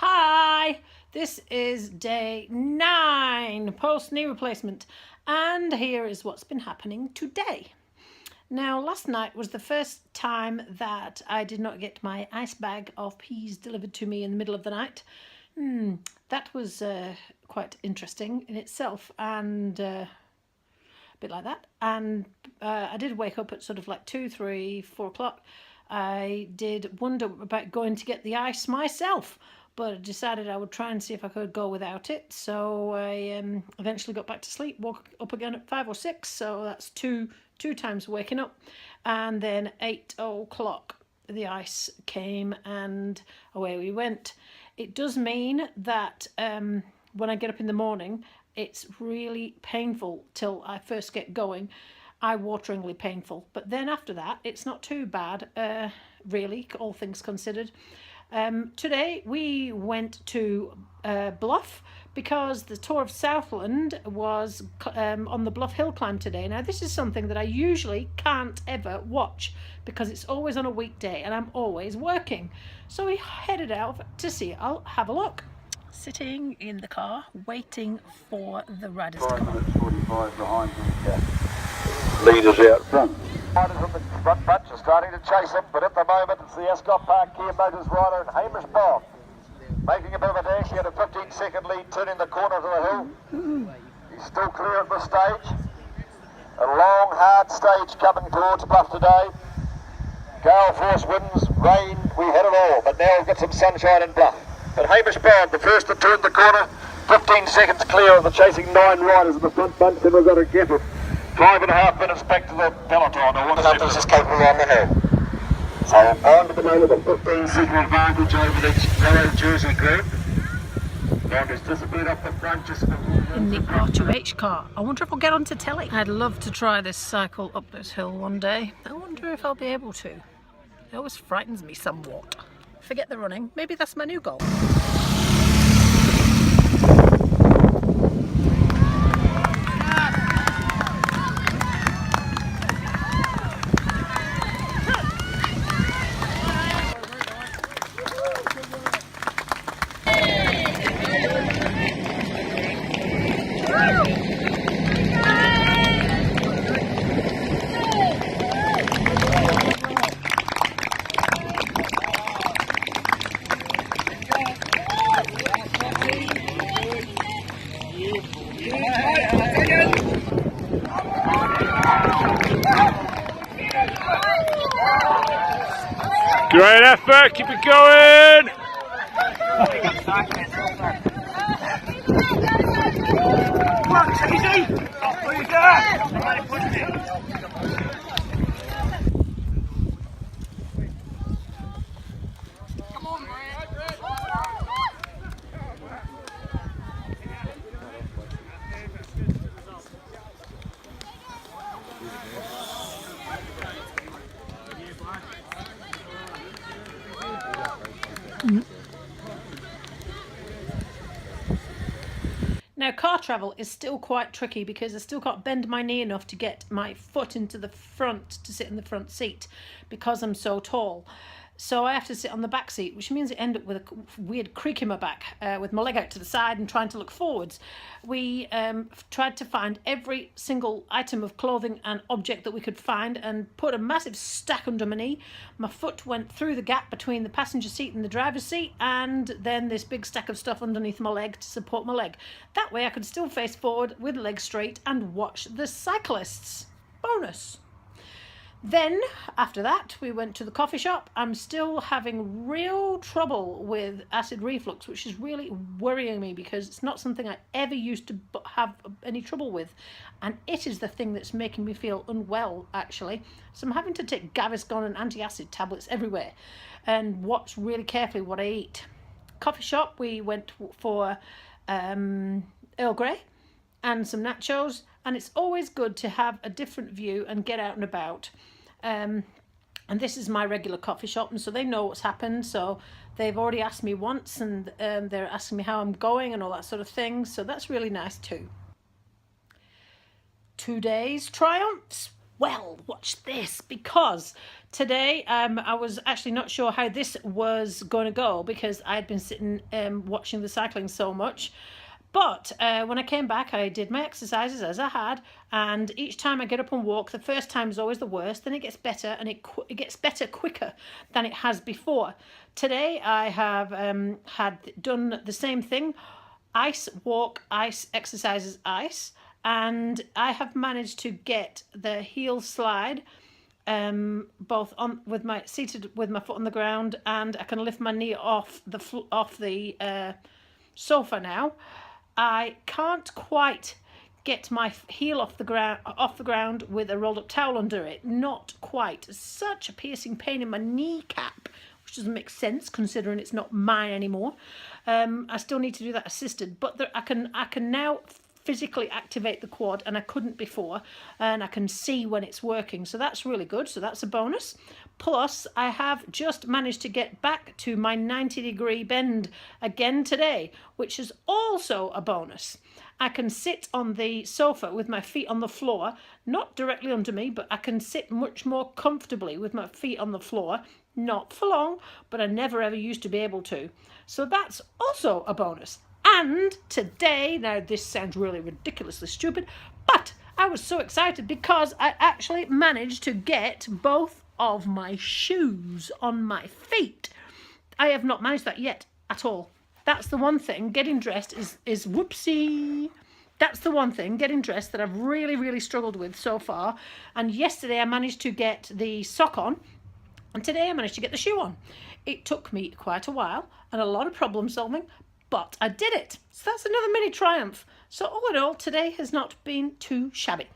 Hi, this is day 9 post knee replacement, and here is what's been happening today. Now, last night was the first time that I did not get my ice bag of peas delivered to me in the middle of the night. That was quite interesting in itself, and a bit like that. And I did wake up at sort of like 2, 3, 4 o'clock. I did wonder about going to get the ice myself, but I decided I would try and see if I could go without it. So I eventually got back to sleep, woke up again at 5 or 6, so that's two times waking up. And then 8 o'clock the ice came and away we went. It does mean that when I get up in the morning, it's really painful till I first get going. Eye-wateringly painful, but then after that it's not too bad, really, all things considered. Today we went to Bluff because the tour of Southland was on the Bluff Hill climb today. Now this is something that I usually can't ever watch because it's always on a weekday and I'm always working, so we headed out to see it. I'll have a look. Sitting in the car waiting for the riders to come on. 45 behind them. Yeah. Leaders out front. Riders from the front bunch are starting to chase him, but at the moment it's the Ascot Park Kia Motors rider and Hamish Bond making a bit of a dash. He had a 15-second lead turning the corner to the hill. He's still clear at this stage. A long, hard stage coming towards Bluff today. Gale force winds, rain, we had it all, but now we've got some sunshine in Bluff. But Hamish Bond, the first to turn the corner, 15 seconds clear of the chasing 9 riders in the front bunch, then we've got a gap of 5.5 minutes back to the peloton. Numbers is capable on the hill. So on at the moment, a 15-second advantage over the yellow jersey group. Bond has disappeared up the front just in the R2H car. I wonder if I'll get onto telly. I'd love to try this cycle up this hill one day. I wonder if I'll be able to. It always frightens me somewhat. Forget the running, maybe that's my new goal. Great effort, keep it going! Come on, easy! Where you going? Come on, Now, car travel is still quite tricky because I still can't bend my knee enough to get my foot into the front to sit in the front seat because I'm so tall. So I have to sit on the back seat, which means I end up with a weird creak in my back with my leg out to the side and trying to look forwards. We tried to find every single item of clothing and object that we could find and put a massive stack under my knee. My foot went through the gap between the passenger seat and the driver's seat, and then this big stack of stuff underneath my leg to support my leg. That way I could still face forward with legs straight and watch the cyclists. Bonus. Then, after that, we went to the coffee shop. I'm still having real trouble with acid reflux, which is really worrying me because it's not something I ever used to have any trouble with. And it is the thing that's making me feel unwell, actually. So I'm having to take Gaviscon and anti-acid tablets everywhere and watch really carefully what I eat. Coffee shop, we went for Earl Grey and some nachos. And it's always good to have a different view and get out and about. And this is my regular coffee shop, and so they know what's happened. So they've already asked me once, and they're asking me how I'm going and all that sort of thing. So that's really nice too. 2 days triumphs. Well, watch this, because today I was actually not sure how this was going to go because I'd been sitting watching the cycling so much. But when I came back, I did my exercises as I had, and each time I get up and walk, the first time is always the worst, then it gets better, and it gets better quicker than it has before. Today I have had done the same thing, ice walk, ice exercises, ice, and I have managed to get the heel slide both on with my seated with my foot on the ground, and I can lift my knee off the sofa now. I can't quite get my heel off the ground with a rolled up towel under it. Not quite. Such a piercing pain in my kneecap, which doesn't make sense considering it's not mine anymore. I still need to do that assisted, but I can now physically activate the quad, and I couldn't before, and I can see when it's working, so that's really good. So that's a bonus. Plus I have just managed to get back to my 90-degree bend again today, which is also a bonus. I can sit on the sofa with my feet on the floor, not directly under me, but I can sit much more comfortably with my feet on the floor, not for long, but I never ever used to be able to. So that's also a bonus. And today, now this sounds really ridiculously stupid, but I was so excited because I actually managed to get both of my shoes on my feet. I have not managed that yet at all. That's the one thing, getting dressed is whoopsie. That's the one thing, getting dressed, that I've really struggled with so far. And yesterday I managed to get the sock on, and today I managed to get the shoe on. It took me quite a while and a lot of problem solving, but I did it. So that's another mini triumph. So all in all, today has not been too shabby.